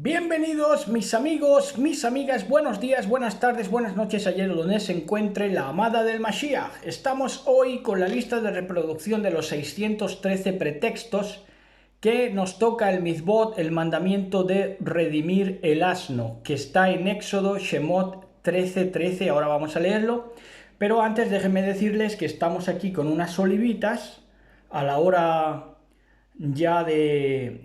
Bienvenidos mis amigos, mis amigas, buenos días, buenas tardes, buenas noches, ayer donde se encuentre la amada del Mashiach. Estamos hoy con la lista de reproducción de los 613 pretextos que nos toca el mitzvot, el mandamiento de redimir el asno, que está en Éxodo, Shemot 13:13, ahora vamos a leerlo. Pero antes déjenme decirles que estamos aquí con unas olivitas a la hora ya de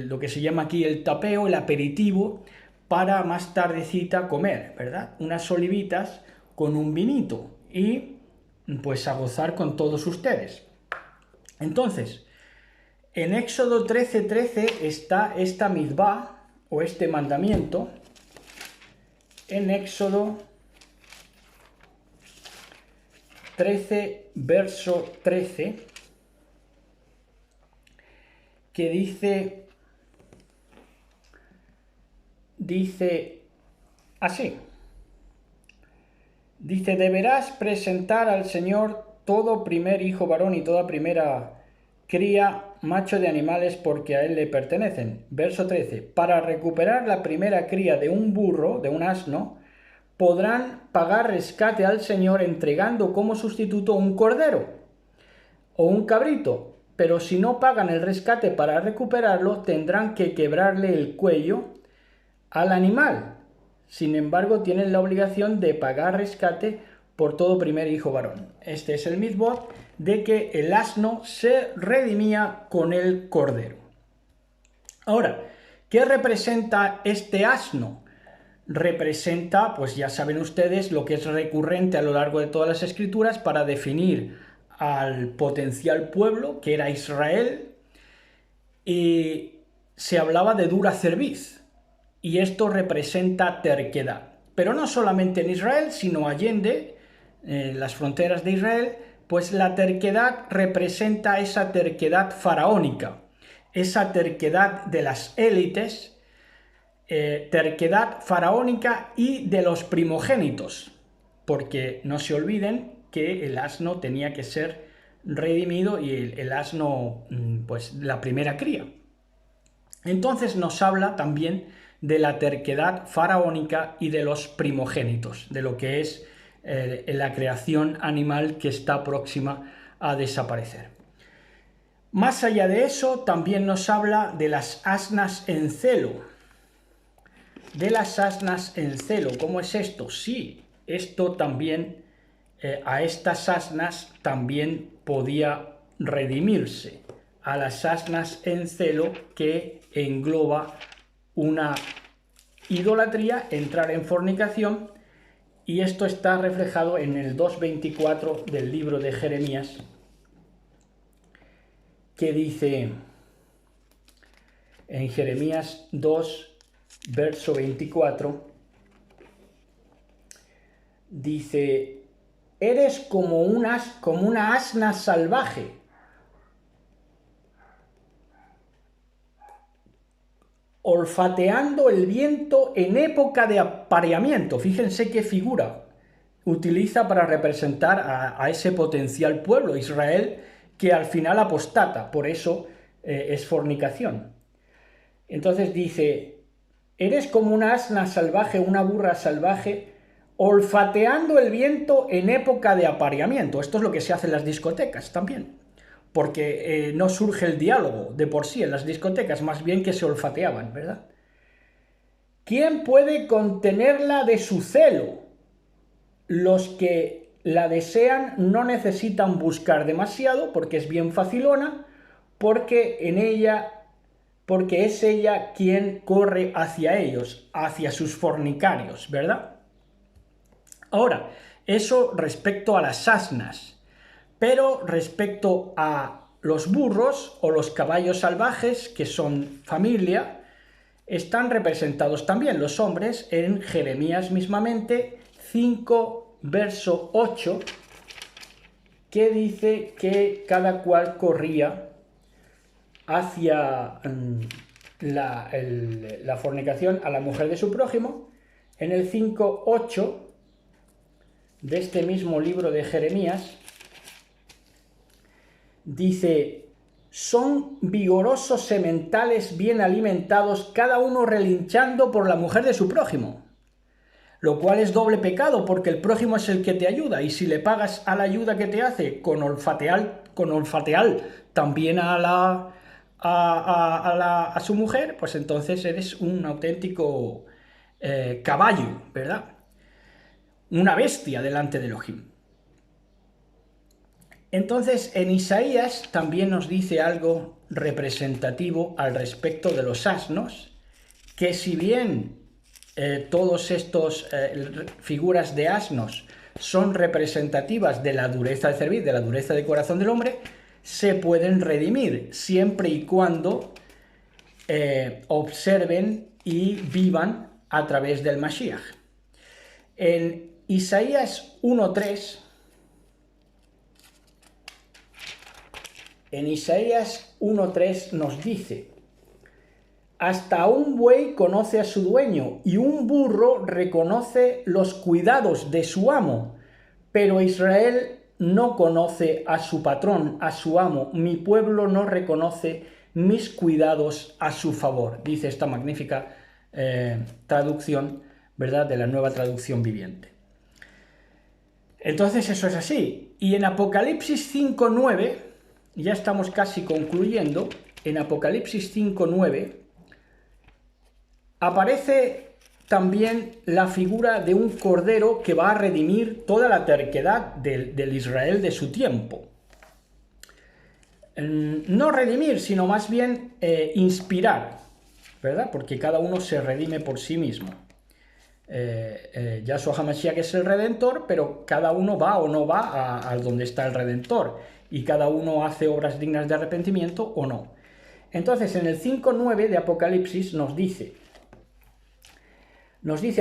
lo que se llama aquí el tapeo, el aperitivo, para más tardecita comer, ¿verdad? Unas olivitas con un vinito y pues a gozar con todos ustedes. Entonces, en Éxodo 13:13 está esta mitzvah o este mandamiento. En Éxodo 13, verso 13, que dice así, deberás presentar al Señor todo primer hijo varón y toda primera cría macho de animales porque a él le pertenecen. Verso 13, para recuperar la primera cría de un burro, de un asno, podrán pagar rescate al Señor entregando como sustituto un cordero o un cabrito. Pero si no pagan el rescate para recuperarlo, tendrán que quebrarle el cuello al animal. Sin embargo, tienen la obligación de pagar rescate por todo primer hijo varón. Este es el mitzvot de que el asno se redimía con el cordero. Ahora, ¿qué representa este asno? Representa, pues ya saben ustedes, lo que es recurrente a lo largo de todas las escrituras para definir al potencial pueblo, que era Israel, y se hablaba de dura cerviz, y esto representa terquedad. Pero no solamente en Israel, sino allende las fronteras de Israel, pues la terquedad representa esa terquedad faraónica, esa terquedad de las élites, terquedad faraónica y de los primogénitos, porque no se olviden que el asno tenía que ser redimido y el asno, pues la primera cría. Entonces nos habla también de la terquedad faraónica y de los primogénitos, de lo que es la creación animal que está próxima a desaparecer. Más allá de eso, también nos habla de las asnas en celo. De las asnas en celo, ¿cómo es esto? Sí, esto también, a estas asnas también podía redimirse, a las asnas en celo que engloba una idolatría, entrar en fornicación, y esto está reflejado en el 2:24 del libro de Jeremías, que dice en Jeremías 2, verso 24, dice, eres como una asna salvaje, olfateando el viento en época de apareamiento. Fíjense qué figura utiliza para representar a ese potencial pueblo, Israel, que al final apostata, por eso es fornicación. Entonces dice, eres como una asna salvaje, una burra salvaje, olfateando el viento en época de apareamiento. Esto es lo que se hace en las discotecas también, porque no surge el diálogo de por sí en las discotecas, más bien que se olfateaban, ¿verdad? ¿Quién puede contenerla de su celo? Los que la desean no necesitan buscar demasiado, porque es bien facilona, porque es ella quien corre hacia ellos, hacia sus fornicarios, ¿verdad? Ahora, eso respecto a las asnas. Pero respecto a los burros o los caballos salvajes, que son familia, están representados también los hombres en Jeremías mismamente 5, verso 8, que dice que cada cual corría hacia la fornicación a la mujer de su prójimo. En el 5:8 de este mismo libro de Jeremías dice, son vigorosos sementales bien alimentados, cada uno relinchando por la mujer de su prójimo. Lo cual es doble pecado, porque el prójimo es el que te ayuda, y si le pagas a la ayuda que te hace con olfatear también a su mujer, pues entonces eres un auténtico caballo, ¿verdad? Una bestia delante de Elohim. Entonces, en Isaías también nos dice algo representativo al respecto de los asnos, que si bien todos estos figuras de asnos son representativas de la dureza de cerviz, de la dureza de corazón del hombre, se pueden redimir siempre y cuando observen y vivan a través del Mashiach. En Isaías 1.3, nos dice: hasta un buey conoce a su dueño y un burro reconoce los cuidados de su amo, pero Israel no conoce a su patrón, a su amo. Mi pueblo no reconoce mis cuidados a su favor, dice esta magnífica traducción, ¿verdad?, de la Nueva Traducción Viviente. Entonces eso es así. Y en Apocalipsis 5.9, ya estamos casi concluyendo, en Apocalipsis 5.9 aparece también la figura de un cordero que va a redimir toda la terquedad del Israel de su tiempo. No redimir, sino más bien inspirar, ¿verdad? Porque cada uno se redime por sí mismo. Yahshua HaMashiach es el Redentor, pero cada uno va o no va a donde está el Redentor, y cada uno hace obras dignas de arrepentimiento o no. Entonces, en el 5.9 de Apocalipsis nos dice,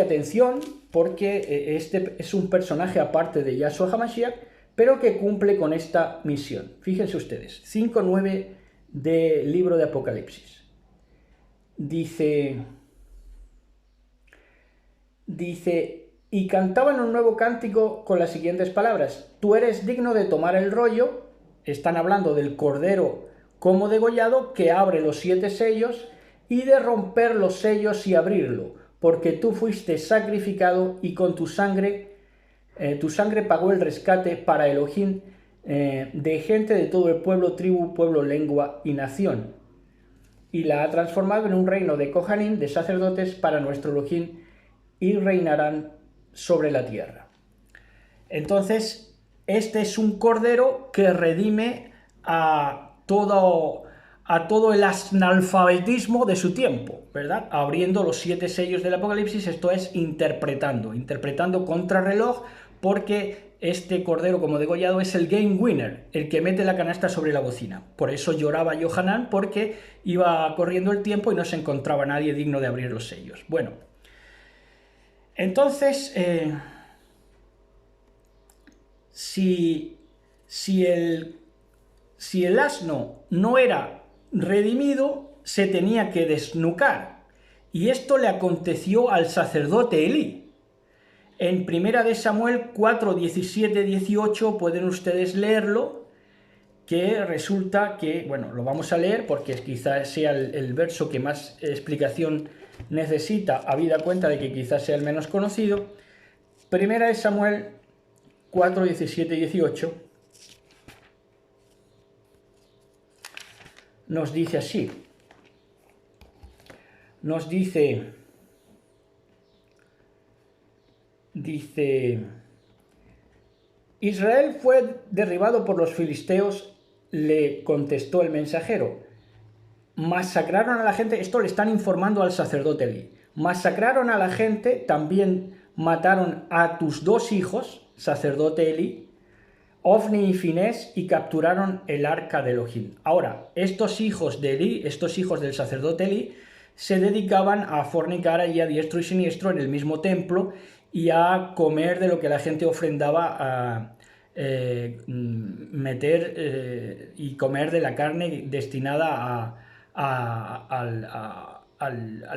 atención, porque este es un personaje aparte de Yahshua HaMashiach, pero que cumple con esta misión. Fíjense ustedes, 5.9 del libro de Apocalipsis. Dice, y cantaban un nuevo cántico con las siguientes palabras: tú eres digno de tomar el rollo. Están hablando del cordero como degollado que abre los 7 sellos, y de romper los sellos y abrirlo, porque tú fuiste sacrificado y con tu sangre pagó el rescate para Elohim de gente de todo el pueblo, tribu, pueblo, lengua y nación, y la ha transformado en un reino de Kohanim, de sacerdotes para nuestro Elohim, y reinarán sobre la tierra. Entonces, este es un cordero que redime a todo el analfabetismo de su tiempo, ¿verdad? Abriendo los 7 sellos del Apocalipsis, esto es interpretando contrarreloj, porque este cordero como degollado es el game winner, el que mete la canasta sobre la bocina. Por eso lloraba Yohanan, porque iba corriendo el tiempo y no se encontraba nadie digno de abrir los sellos. Bueno, entonces, si el asno no era redimido, se tenía que desnucar. Y esto le aconteció al sacerdote Elí. En 1 Samuel 4, 17, 18 pueden ustedes leerlo, que resulta que, bueno, lo vamos a leer porque quizás sea el verso que más explicación necesita, habida cuenta de que quizás sea el menos conocido. 1 Samuel 4, 17 y 18 nos dice así. Nos dice, Israel fue derribado por los filisteos, le contestó el mensajero. Masacraron a la gente, esto le están informando al sacerdote Elí. Masacraron a la gente, también mataron a tus 2 hijos, sacerdote Elí, Ofni y Finés, y capturaron el arca de Elohim. Ahora, estos hijos de Elí, estos hijos del sacerdote Elí, se dedicaban a fornicar allí a diestro y siniestro en el mismo templo y a comer de lo que la gente ofrendaba, a meter y comer de la carne destinada al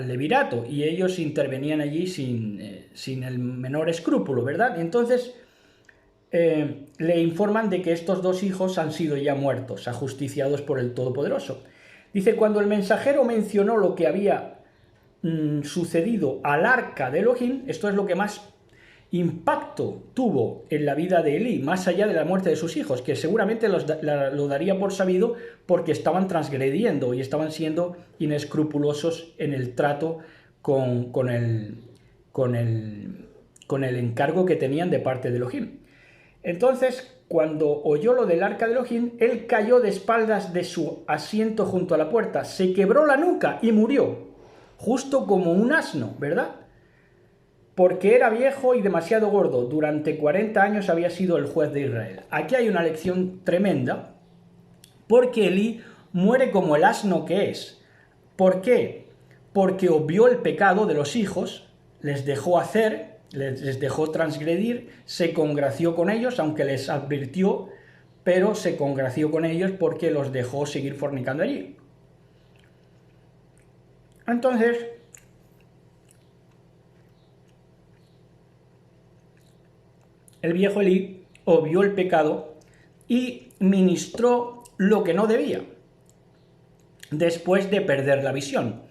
levirato, y ellos intervenían allí sin el menor escrúpulo, ¿verdad? Y entonces le informan de que estos dos hijos han sido ya muertos, ajusticiados por el Todopoderoso. Dice, cuando el mensajero mencionó lo que había sucedido al arca de Elohim, esto es lo que más impacto tuvo en la vida de Elí, más allá de la muerte de sus hijos, que seguramente lo daría por sabido porque estaban transgrediendo y estaban siendo inescrupulosos en el trato con el encargo que tenían de parte de Elohim. Entonces, cuando oyó lo del arca de Elohim, él cayó de espaldas de su asiento junto a la puerta, se quebró la nuca y murió, justo como un asno, ¿verdad? Porque era viejo y demasiado gordo. Durante 40 años había sido el juez de Israel. Aquí hay una lección tremenda, porque Elí muere como el asno que es. ¿Por qué? Porque obvió el pecado de los hijos, les dejó hacer, les dejó transgredir, se congració con ellos, aunque les advirtió, pero se congració con ellos porque los dejó seguir fornicando allí. Entonces, el viejo Elí obvió el pecado y ministró lo que no debía, después de perder la visión,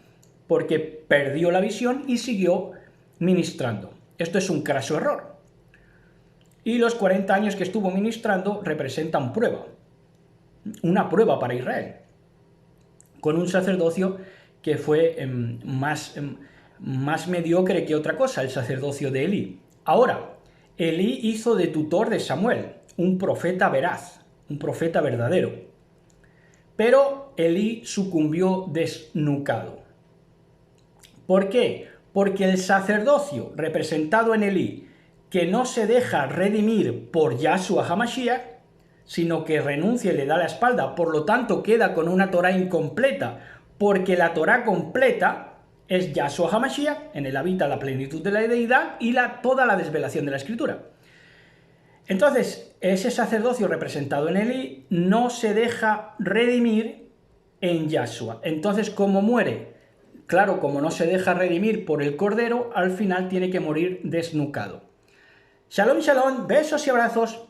porque perdió la visión y siguió ministrando. Esto es un craso error. Y los 40 años que estuvo ministrando representan prueba, una prueba para Israel, con un sacerdocio que fue más mediocre que otra cosa, el sacerdocio de Elí. Ahora, Elí hizo de tutor de Samuel, un profeta veraz, un profeta verdadero. Pero Elí sucumbió desnucado. ¿Por qué? Porque el sacerdocio representado en Elí, que no se deja redimir por Yahshua HaMashiach, sino que renuncia y le da la espalda, por lo tanto queda con una Torá incompleta, porque la Torá completa es Yahshua HaMashiach, en él habita la plenitud de la deidad y toda la desvelación de la Escritura. Entonces, ese sacerdocio representado en Elí no se deja redimir en Yahshua. Entonces, ¿cómo muere? Claro, como no se deja redimir por el Cordero, al final tiene que morir desnucado. Shalom, shalom, besos y abrazos.